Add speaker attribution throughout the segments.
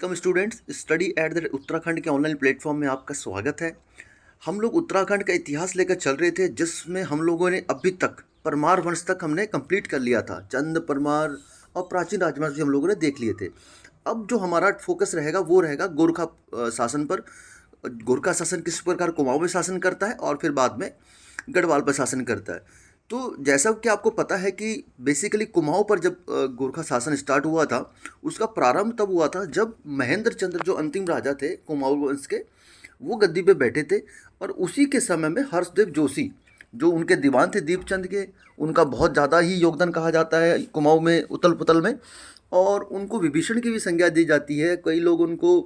Speaker 1: Welcome students, study at the Uttarakhand के online platform में आपका स्वागत है। हम लोग उत्तराखंड का इतिहास लेकर चल रहे थे, जिसमें हम लोगों ने अभी तक परमार वंश तक हमने कंप्लीट कर लिया था। चंद, परमार और प्राचीन राजवंश भी हम लोगों ने देख लिए थे। अब जो हमारा फोकस रहेगा वो रहेगा गोरखा शासन पर। गोरखा शासन किस प्रकार कुमाऊं में शासन करता है और फिर बाद में गढ़वाल पर शासन करता है। तो जैसा कि आपको पता है कि बेसिकली कुमाऊं पर जब गोरखा शासन स्टार्ट हुआ था, उसका प्रारंभ तब हुआ था जब महेंद्र चंद्र जो अंतिम राजा थे कुमाऊं वंश के, वो गद्दी पे बैठे थे। और उसी के समय में हर्षदेव जोशी जो उनके दीवान थे दीपचंद के, उनका बहुत ज़्यादा ही योगदान कहा जाता है कुमाऊं में उथल पुथल में। और उनको विभीषण की भी संज्ञा दी जाती है। कई लोग उनको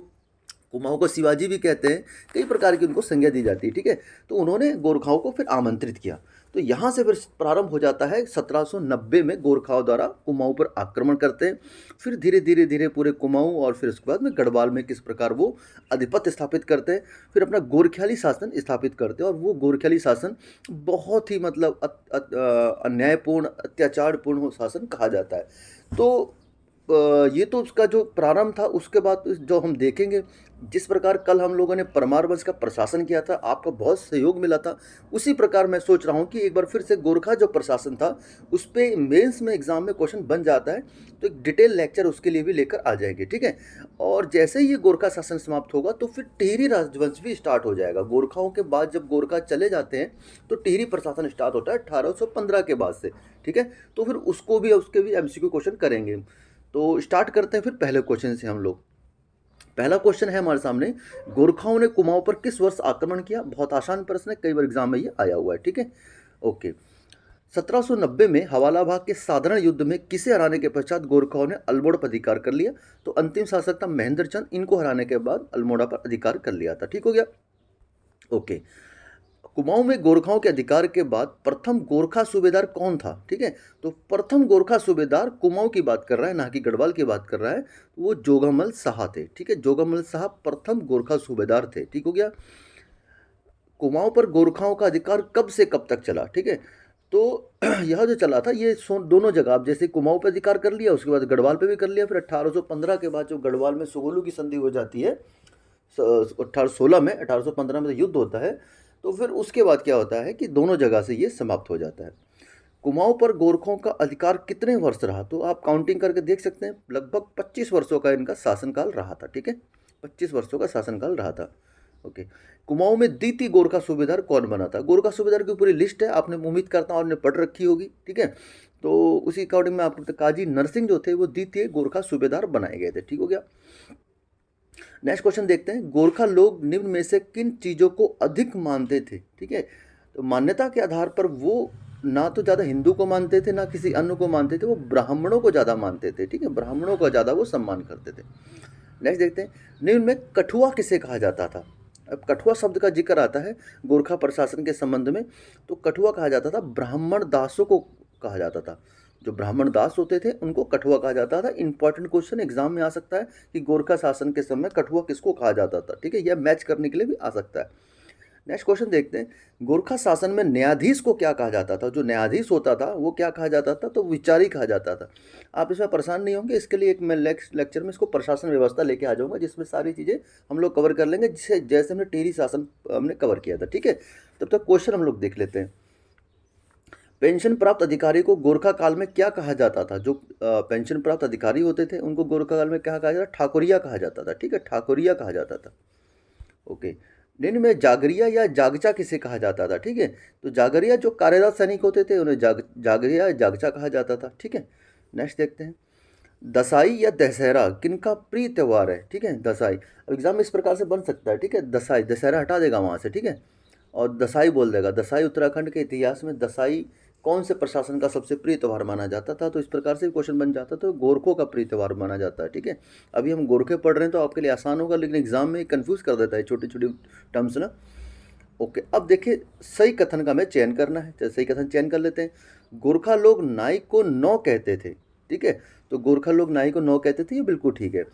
Speaker 1: कुमाऊं को शिवाजी भी कहते हैं। कई प्रकार की उनको संज्ञा दी जाती है, ठीक है। तो उन्होंने गोरखाओं को फिर आमंत्रित किया। तो यहाँ से फिर प्रारंभ हो जाता है 1790 में गोरखाओं द्वारा कुमाऊं पर आक्रमण करते हैं। फिर धीरे धीरे धीरे पूरे कुमाऊं और फिर उसके बाद में गढ़वाल में किस प्रकार वो आधिपत्य स्थापित करते हैं, फिर अपना गोरखियाली शासन स्थापित करते हैं। और वो गोरखियाली शासन बहुत ही मतलब अन्यायपूर्ण, अत्याचारपूर्ण शासन कहा जाता है। तो ये तो उसका जो प्रारंभ था। उसके बाद जो हम देखेंगे, जिस प्रकार कल हम लोगों ने परमार वंश का प्रशासन किया था, आपका बहुत सहयोग मिला था, उसी प्रकार मैं सोच रहा हूँ कि एक बार फिर से गोरखा जो प्रशासन था उस पर मेंस में एग्जाम में क्वेश्चन बन जाता है, तो एक डिटेल लेक्चर उसके लिए भी लेकर आ जाएंगे, ठीक है। और जैसे ही ये गोरखा शासन समाप्त होगा तो फिर टिहरी राजवंश भी स्टार्ट हो जाएगा। गोरखाओं के बाद जब गोरखा चले जाते हैं तो टिहरी प्रशासन स्टार्ट होता है 1815 के बाद से, ठीक है। तो फिर उसको भी, उसके भी एमसीक्यू क्वेश्चन करेंगे। तो स्टार्ट करते हैं फिर पहले क्वेश्चन से हम लोग। पहला क्वेश्चन है हमारे सामने, गोरखाओं ने कुमाऊं पर किस वर्ष आक्रमण किया। बहुत आसान प्रश्न है, कई बार एग्जाम में ये आया हुआ है, ठीक है। ओके। 1790 में हवाला भाग के साधारण युद्ध में किसे हराने के पश्चात गोरखाओं ने अल्मोड़ा पर अधिकार कर लिया। तो अंतिम शासक था महेंद्र चंद। इनको हराने के बाद अल्मोड़ा पर अधिकार कर लिया था, ठीक हो गया। ओके। कुमाऊं में गोरखाओं के अधिकार के बाद प्रथम गोरखा सूबेदार कौन था, ठीक है। तो प्रथम गोरखा सूबेदार कुमाऊं की बात कर रहा है, ना कि गढ़वाल की बात कर रहा है। तो वो जोगामल शाह थे, ठीक है। जोगामल शाह प्रथम गोरखा सूबेदार थे, ठीक हो गया। कुमाऊं पर गोरखाओं का अधिकार कब से कब तक चला, ठीक है। तो यह जो चला था ये दोनों जगह, आप जैसे कुमाऊं पे अधिकार कर लिया, उसके बाद गढ़वाल पे भी कर लिया। फिर 1815 के बाद जो गढ़वाल में सुगोलू की संधि हो जाती है 1816 में, 1815 में तो युद्ध होता है। तो फिर उसके बाद क्या होता है कि दोनों जगह से ये समाप्त हो जाता है। कुमाऊं पर गोरखों का अधिकार कितने वर्ष रहा, तो आप काउंटिंग करके देख सकते हैं। लगभग 25 वर्षों का इनका शासनकाल रहा था, ठीक है। 25 वर्षों का शासनकाल रहा था। ओके। कुमाऊं में द्वितीय गोरखा सूबेदार कौन बना था। गोरखा सूबेदार की पूरी लिस्ट है, आपने उम्मीद करता हूं आपने पढ़ रखी होगी, ठीक है। तो उसी अकॉर्डिंग में आपको काजी नरसिंह जो थे वो द्वितीय गोरखा सूबेदार बनाए गए थे, ठीक हो गया। नेक्स्ट क्वेश्चन देखते हैं, गोरखा लोग निम्न में से किन चीज़ों को अधिक मानते थे, ठीक है। तो मान्यता के आधार पर वो ना तो ज़्यादा हिंदू को मानते थे ना किसी अन्य को मानते थे, वो ब्राह्मणों को ज़्यादा मानते थे, ठीक है। ब्राह्मणों का ज़्यादा वो सम्मान करते थे। नेक्स्ट देखते हैं, निम्न में कठुआ किसे कहा जाता था। अब कठुआ शब्द का जिक्र आता है गोरखा प्रशासन के संबंध में। तो कठुआ कहा जाता था ब्राह्मण दासों को कहा जाता था। जो ब्राह्मण दास होते थे उनको कठुआ कहा जाता था। इंपॉर्टेंट क्वेश्चन एग्जाम में आ सकता है कि गोरखा शासन के समय कठुआ किसको कहा जाता था, ठीक है। यह मैच करने के लिए भी आ सकता है। नेक्स्ट क्वेश्चन देखते हैं, गोरखा शासन में न्यायाधीश को क्या कहा जाता था। जो न्यायाधीश होता था वो क्या कहा जाता था, तो विचारी कहा जाता था। आप इसमें परेशान नहीं होंगे, इसके लिए एक मैं लेक्चर में इसको प्रशासन व्यवस्था लेके आ जाऊंगा, जिसमें सारी चीज़ें हम लोग कवर कर लेंगे, जिसे जैसे हमने टेरी शासन हमने कवर किया था, ठीक है। तब तक क्वेश्चन हम लोग देख लेते हैं। पेंशन प्राप्त अधिकारी को गोरखा काल में क्या कहा जाता था। जो पेंशन प्राप्त अधिकारी होते थे उनको गोरखा काल में क्या कहा जाता था, ठाकुरिया कहा जाता था, ठीक है। ठाकुरिया कहा जाता था। ओके। निम्न में जागरिया या जागचा किसे कहा जाता था, ठीक है। तो जागरिया जो कार्यरत सैनिक होते थे उन्हें जागरिया या जागचा कहा जाता था, ठीक है। नेक्स्ट देखते हैं, दसाई या दशहरा किनका प्रिय त्यौहार है, ठीक है। दसाई, अब एग्जाम में इस प्रकार से बन सकता है, ठीक है। दसाई, दशहरा हटा देगा वहाँ से, ठीक है, और दसाई बोल देगा। दसाई उत्तराखंड के इतिहास में दसाई कौन से प्रशासन का सबसे प्रिय त्यौहार माना जाता था। तो इस प्रकार से क्वेश्चन बन जाता तो गोरखों का प्रिय त्यौहार माना जाता है, ठीक है। अभी हम गोरखे पढ़ रहे हैं तो आपके लिए आसान होगा, लेकिन एग्जाम में कंफ्यूज कर देता है छोटी छोटी टर्म्स ना। ओके। अब देखिए, सही कथन का हमें चयन करना है, तो सही कथन चयन कर लेते हैं। गोरखा लोग नाई को नौ कहते थे, ठीक है। तो गोरखा लोग नाई को नौ कहते थे, ये बिल्कुल ठीक है।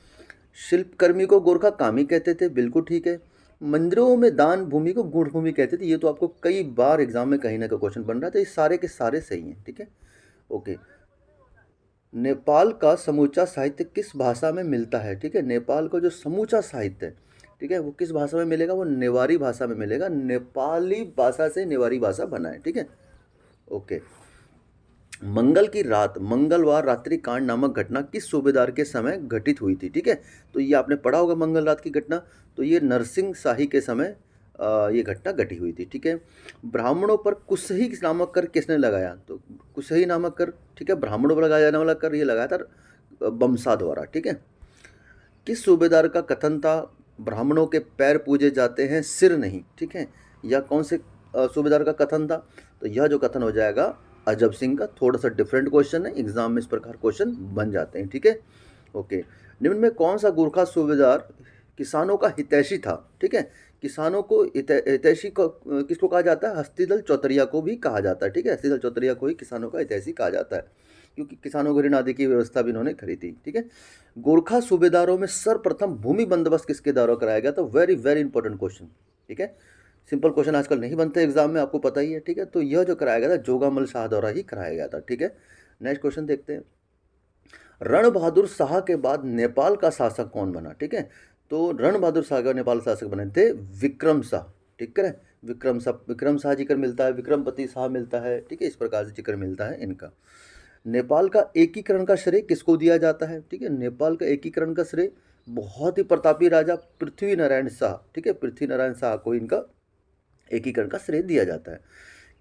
Speaker 1: शिल्पकर्मी को गोरखा कामी कहते थे, बिल्कुल ठीक है। मंदिरों में दान भूमि को गुण भूमि कहते थे, ये तो आपको कई बार एग्जाम में कहीं ना कहीं क्वेश्चन बन रहा था। ये सारे के सारे सही हैं, ठीक है। ओके। नेपाल का समूचा साहित्य किस भाषा में मिलता है? ठीक है, नेपाल का जो समूचा साहित्य है, ठीक है, वो किस भाषा में मिलेगा? वो नेवारी भाषा में मिलेगा। नेपाली भाषा से नेवारी भाषा बना है, ठीक है। ओके। मंगल की रात, मंगलवार रात्रि कांड नामक घटना किस सूबेदार के समय घटित हुई थी? ठीक है, तो ये आपने पढ़ा होगा मंगल रात की घटना। तो ये नरसिंह शाही के समय ये घटना घटी हुई थी, ठीक है। ब्राह्मणों पर कुसही नामक कर किसने लगाया? तो कुसही नामक कर, ठीक है, ब्राह्मणों पर लगाया जाने वाला कर ये लगाया था बमसा द्वारा, ठीक है। किस सूबेदार का कथन था ब्राह्मणों के पैर पूजे जाते हैं सिर नहीं? ठीक है, यह कौन से सूबेदार का कथन था? तो यह जो कथन हो जाएगा अजब सिंह का। थोड़ा सा डिफरेंट क्वेश्चन है, एग्जाम में इस प्रकार क्वेश्चन बन जाते हैं, ठीक है। ओके। निम्न में कौन सा गोरखा सूबेदार किसानों का हितैषी था? ठीक है, किसानों को हितैषी को किसको कहा जाता है? हस्तिदल चौतरिया को भी कहा जाता है, ठीक है। हस्तिदल चौतरिया को ही किसानों का हितैषी कहा जाता है, क्योंकि किसानों को ऋण आदि की व्यवस्था भी इन्होंने करी थी, ठीक है। गोरखा सूबेदारों में सर्वप्रथम भूमि बंदोबस्त किसके द्वारा कराया गया? तो वेरी वेरी इंपॉर्टेंट क्वेश्चन, ठीक है। सिंपल क्वेश्चन आजकल नहीं बनते एग्जाम में, आपको पता ही है, ठीक है। तो यह जो कराया गया था जोगामल शाह द्वारा ही कराया गया था, ठीक है। नेक्स्ट क्वेश्चन देखते हैं। रण बहादुर शाह के बाद नेपाल का शासक कौन बना? ठीक है, तो रण बहादुर शाह का नेपाल शासक बने थे विक्रम शाह, ठीक है। विक्रम शाह जिक्र मिलता है, विक्रमपति शाह मिलता है, ठीक है। इस प्रकार से जिक्र मिलता है इनका। नेपाल का एकीकरण का श्रेय किसको दिया जाता है? ठीक है, नेपाल का एकीकरण का श्रेय बहुत ही प्रतापी राजा पृथ्वी नारायण शाह, ठीक है, पृथ्वी नारायण शाह को इनका एकीकरण का श्रेय दिया जाता है।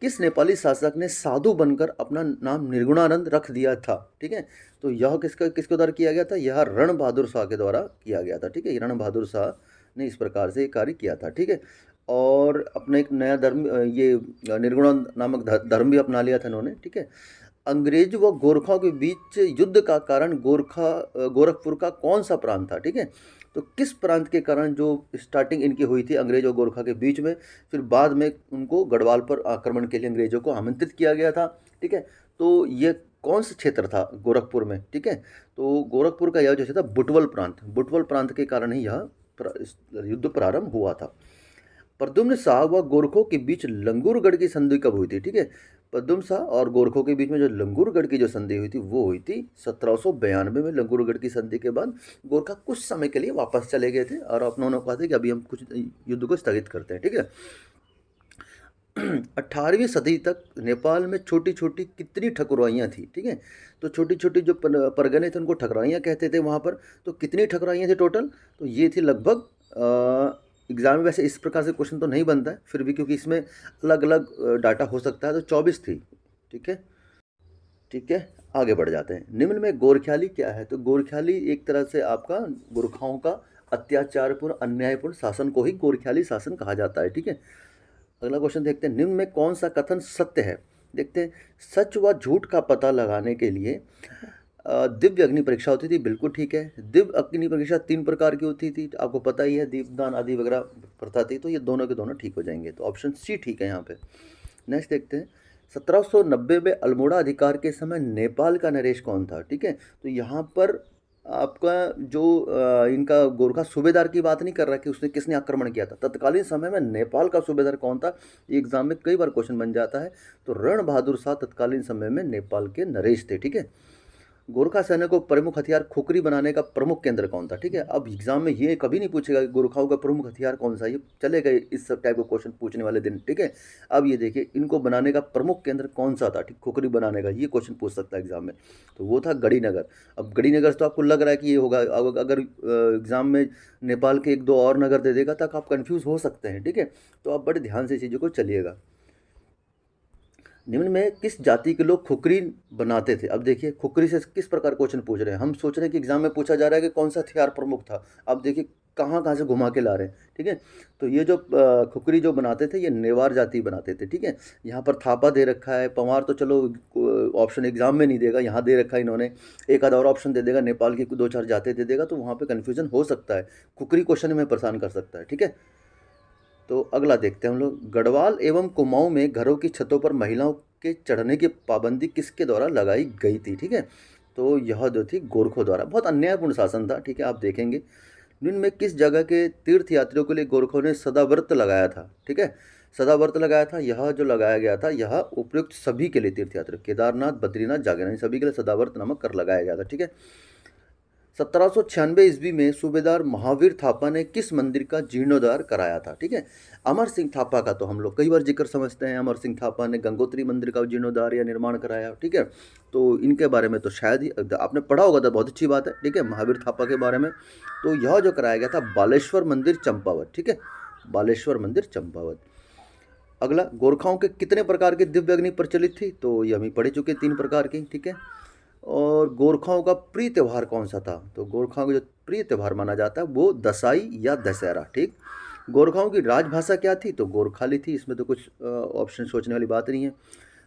Speaker 1: किस नेपाली शासक ने साधु बनकर अपना नाम निर्गुणानंद रख दिया था? ठीक है, तो यह किसके द्वारा किया गया था? यह रण बहादुर शाह के द्वारा किया गया था, ठीक है। रण बहादुर शाह ने इस प्रकार से कार्य किया था, ठीक है। और अपने एक नया धर्म ये निर्गुणानंद नामक धर्म भी अपना लिया था इन्होंने, ठीक है। अंग्रेज व गोरखा के बीच युद्ध का कारण गोरखपुर का कौन सा प्रांत था? ठीक है, तो किस प्रांत के कारण जो स्टार्टिंग इनकी हुई थी अंग्रेज और गोरखा के बीच में, फिर बाद में उनको गढ़वाल पर आक्रमण के लिए अंग्रेजों को आमंत्रित किया गया था, ठीक है। तो ये कौन सा क्षेत्र था गोरखपुर में? ठीक है, तो गोरखपुर का यह जो था बुटवल प्रांत के कारण ही यह युद्ध प्रारंभ हुआ था। प्रद्युम्न शाह व गोरखों के बीच लंगूरगढ़ की संधि कब हुई थी? ठीक है, प्रद्युम्न शाह और गोरखों के बीच में जो लंगूरगढ़ की जो संधि हुई थी वो हुई थी 1792 में। लंगूरगढ़ की संधि के बाद गोरखा कुछ समय के लिए वापस चले गए थे और उन्होंने कहा था कि अभी हम कुछ युद्ध को स्थगित करते हैं, ठीक है। 18वीं सदी तक नेपाल में छोटी छोटी कितनी ठकुराइयाँ थी? ठीक है, तो छोटी छोटी जो परगने थे उनको ठकुराइयाँ कहते थे वहाँ पर। तो कितनी ठकुराइयाँ थी टोटल? तो ये थी लगभग एग्जाम में वैसे इस प्रकार से क्वेश्चन तो नहीं बनता है, फिर भी क्योंकि इसमें अलग अलग डाटा हो सकता है, तो 24 थी, ठीक है। ठीक है, आगे बढ़ जाते हैं। निम्न में गोरख्याली क्या है? तो गोरख्याली एक तरह से आपका गोरखाओं का अत्याचारपूर्ण अन्यायपूर्ण शासन को ही गोरख्याली शासन कहा जाता है, ठीक है। अगला क्वेश्चन देखते हैं। निम्न में कौन सा कथन सत्य है? देखते हैं। सच व झूठ का पता लगाने के लिए दिव्य अग्नि परीक्षा होती थी, बिल्कुल ठीक है। दिव्य अग्नि परीक्षा 3 प्रकार की होती थी, आपको पता ही है, दीपदान आदि वगैरह प्रथा थी, तो ये दोनों के दोनों ठीक हो जाएंगे, तो ऑप्शन सी ठीक है यहाँ पे। नेक्स्ट देखते हैं। 1790 में अल्मोड़ा अधिकार के समय नेपाल का नरेश कौन था? ठीक है, तो यहाँ पर आपका जो इनका गोरखा सूबेदार की बात नहीं कर रहा कि उसने किसने आक्रमण किया था, तत्कालीन समय में नेपाल का सूबेदार कौन था? ये एग्जाम में कई बार क्वेश्चन बन जाता है। तो रण बहादुर शाह तत्कालीन समय में नेपाल के नरेश थे, ठीक है। गोरखा सैन्य को प्रमुख हथियार खुखरी बनाने का प्रमुख केंद्र कौन था? ठीक है, अब एग्जाम में ये कभी नहीं पूछेगा कि गोरखाओं का प्रमुख हथियार कौन सा है, ये चले गए इस सब टाइप का क्वेश्चन पूछने वाले दिन, ठीक है। अब ये देखिए इनको बनाने का प्रमुख केंद्र कौन सा था? ठीक, खुखरी बनाने का ये क्वेश्चन पूछ सकता है एग्जाम में, तो वो था गढ़ीनगर। अब गढ़ीनगर तो आपको लग रहा है कि ये होगा, अगर एग्जाम में नेपाल के 1-2 और नगर दे देगा तक आप कन्फ्यूज़ हो सकते हैं, ठीक है। तो आप बड़े ध्यान से चीज़ों को चलिएगा। निम्न में किस जाति के लोग खुकरी बनाते थे? अब देखिए खुकरी से किस प्रकार क्वेश्चन पूछ रहे हैं, हम सोच रहे हैं कि एग्जाम में पूछा जा रहा है कि कौन सा हथियार प्रमुख था, अब देखिए कहाँ कहाँ से घुमा के ला रहे हैं, ठीक है। तो ये जो खुकरी जो बनाते थे ये नेवार जाति बनाते थे, ठीक है। यहाँ पर थापा दे रखा है, पवार तो चलो ऑप्शन एग्जाम में नहीं देगा, यहाँ दे रखा है इन्होंने, एक आधा और ऑप्शन दे देगा, नेपाल की 2-4 जाते दे देगा, तो वहाँ पर कन्फ्यूजन हो सकता है, खुकरी क्वेश्चन में परेशान कर सकता है, ठीक है। तो अगला देखते हैं हम लोग। गढ़वाल एवं कुमाऊं में घरों की छतों पर महिलाओं के चढ़ने की पाबंदी किसके द्वारा लगाई गई थी? ठीक है, तो यह जो थी गोरखों द्वारा। बहुत अन्यायपूर्ण शासन था, ठीक है, आप देखेंगे। निम्न में किस जगह के तीर्थ यात्रियों के लिए गोरखों ने सदाव्रत लगाया था? ठीक है, सदाव्रत लगाया था। यह जो लगाया गया था यह उपयुक्त सभी के लिए तीर्थयात्री केदारनाथ, बद्रीनाथ, जागरण सभी के लिए सदाव्रत नामक कर लगाया गया था। ठीक है। 1796 ईस्वी में सूबेदार महावीर थापा ने किस मंदिर का जीर्णोद्धार कराया था? ठीक है। अमर सिंह थापा का तो हम लोग कई बार जिक्र समझते हैं। अमर सिंह थापा ने गंगोत्री मंदिर का जीर्णोद्धार या निर्माण कराया। ठीक है। तो इनके बारे में तो शायद ही आपने पढ़ा होगा, तो बहुत अच्छी बात है। ठीक है, महावीर थापा के बारे में। तो यह जो कराया गया था बालेश्वर मंदिर चंपावत। ठीक है, बालेश्वर मंदिर चंपावत। अगला, गोरखाओं के कितने प्रकार की दिव्य अग्नि प्रचलित थी? तो ये हम ही पढ़ चुके 3 प्रकार की। ठीक है। और गोरखाओं का प्रिय त्यौहार कौन सा था? तो गोरखाओं का जो प्रिय त्यौहार माना जाता है वो दसाई या दशहरा। ठीक। गोरखाओं की राजभाषा क्या थी? तो गोरखाली थी। इसमें तो कुछ ऑप्शन सोचने वाली बात नहीं है।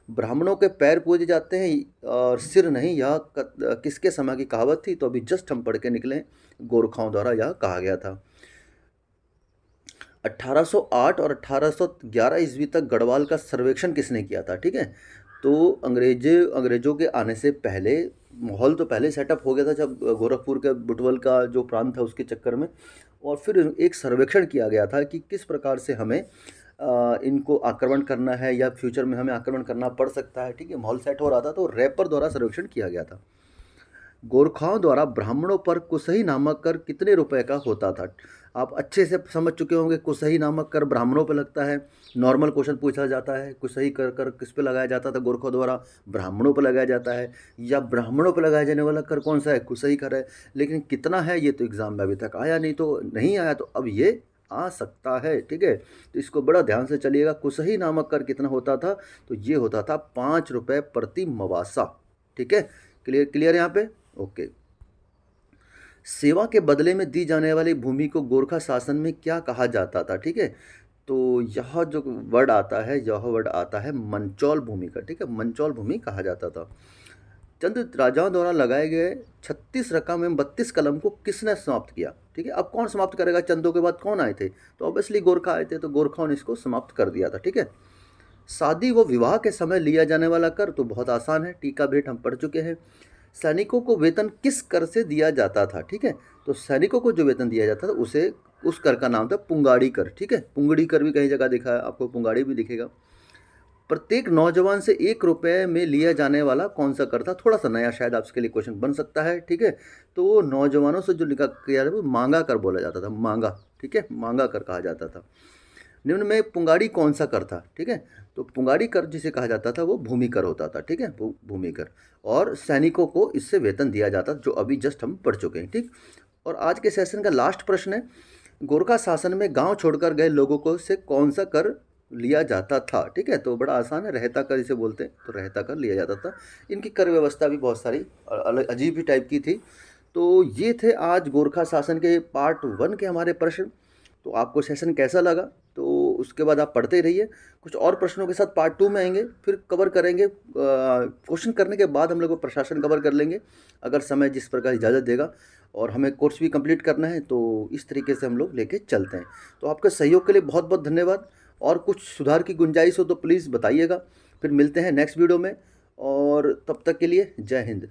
Speaker 1: ब्राह्मणों के पैर पूजे जाते हैं और सिर नहीं, यह किसके समय की कहावत थी? तो अभी जस्ट हम पढ़ के निकले, गोरखाओं द्वारा यह कहा गया था। 1808 और 1811 ईस्वी तक गढ़वाल का सर्वेक्षण किसने किया था? ठीक है। तो अंग्रेजों के आने से पहले माहौल तो पहले सेटअप हो गया था, जब गोरखपुर के बुटवल का जो प्रांत था उसके चक्कर में, और फिर एक सर्वेक्षण किया गया था कि किस प्रकार से हमें इनको आक्रमण करना है या फ्यूचर में हमें आक्रमण करना पड़ सकता है। ठीक है, माहौल सेट हो रहा था, तो रैपर द्वारा सर्वेक्षण किया गया था। गोरखाओं द्वारा ब्राह्मणों पर कुसही नामक कर कितने रुपए का होता था? आप अच्छे से समझ चुके होंगे, कुसही नामक कर ब्राह्मणों पर लगता है। नॉर्मल क्वेश्चन पूछा जाता है, कुसही कर किस पे लगाया जाता था? गोरखों द्वारा ब्राह्मणों पर लगाया जाता है। या ब्राह्मणों पर लगाया जाने वाला कर कौन सा है? कुसही कर है। लेकिन कितना है ये तो एग्जाम में अभी तक आया नहीं, तो नहीं आया, तो अब ये आ सकता है। ठीक है, तो इसको बड़ा ध्यान से चलिएगा। कुसही नामक कर कितना होता था? तो ये होता था 5 रुपये प्रति मवासा। ठीक है, क्लियर यहाँ पे? ओके। सेवा के बदले में दी जाने वाली भूमि को गोरखा शासन में क्या कहा जाता था? ठीक है, तो यह जो वर्ड आता है, यह वर्ड आता है मंचौल भूमि का। ठीक है, मंचौल भूमि कहा जाता था। चंद राजाओं द्वारा लगाए गए 36 रकम एवं 32 कलम को किसने समाप्त किया? ठीक है, अब कौन समाप्त करेगा? चंदों के बाद कौन आए थे? तो ऑब्वियसली गोरखा आए थे, तो गोरखाओं ने इसको समाप्त कर दिया था। ठीक है। शादी व विवाह के समय लिया जाने वाला कर तो बहुत आसान है, टीका भेंट हम पढ़ चुके हैं। सैनिकों को वेतन किस कर से दिया जाता था? ठीक है, तो सैनिकों को जो वेतन दिया जाता था उसे उस कर का नाम था पुंगाड़ी कर। ठीक है, पुंगड़ी कर भी कई जगह दिखा है आपको, पुंगाड़ी भी दिखेगा। प्रत्येक नौजवान से 1 रुपये में लिया जाने वाला कौन सा कर था? थोड़ा सा नया शायद आपके लिए क्वेश्चन बन सकता है। ठीक है, तो नौजवानों से जो निकाह किया वो मांगा कर बोला जाता था, मांगा। ठीक है, मांगा कर कहा जाता था। निम्न में पुंगाड़ी कौन सा कर था? ठीक है, तो पुंगाड़ी कर जिसे कहा जाता था वो भूमि कर होता था। ठीक है, भूमि कर। और सैनिकों को इससे वेतन दिया जाता, जो अभी जस्ट हम पढ़ चुके हैं। ठीक, और आज के सेशन का लास्ट प्रश्न है, गोरखा शासन में गांव छोड़कर गए लोगों को से कौन सा कर लिया जाता था? ठीक है, तो बड़ा आसान है, रहता कर इसे बोलते हैं, तो रहता कर लिया जाता था। इनकी कर व्यवस्था भी बहुत सारी अलग अजीब ही टाइप की थी। तो ये थे आज गोरखा शासन के पार्ट 1 के हमारे प्रश्न। तो आपको सेशन कैसा लगा? तो उसके बाद आप पढ़ते ही रहिए। कुछ और प्रश्नों के साथ पार्ट 2 में आएंगे, फिर कवर करेंगे। क्वेश्चन करने के बाद हम लोग प्रशासन कवर कर लेंगे, अगर समय जिस प्रकार इजाज़त देगा। और हमें कोर्स भी कंप्लीट करना है, तो इस तरीके से हम लोग लेके चलते हैं। तो आपके सहयोग के लिए बहुत बहुत धन्यवाद। और कुछ सुधार की गुंजाइश हो तो प्लीज़ बताइएगा। फिर मिलते हैं नेक्स्ट वीडियो में, और तब तक के लिए जय हिंद।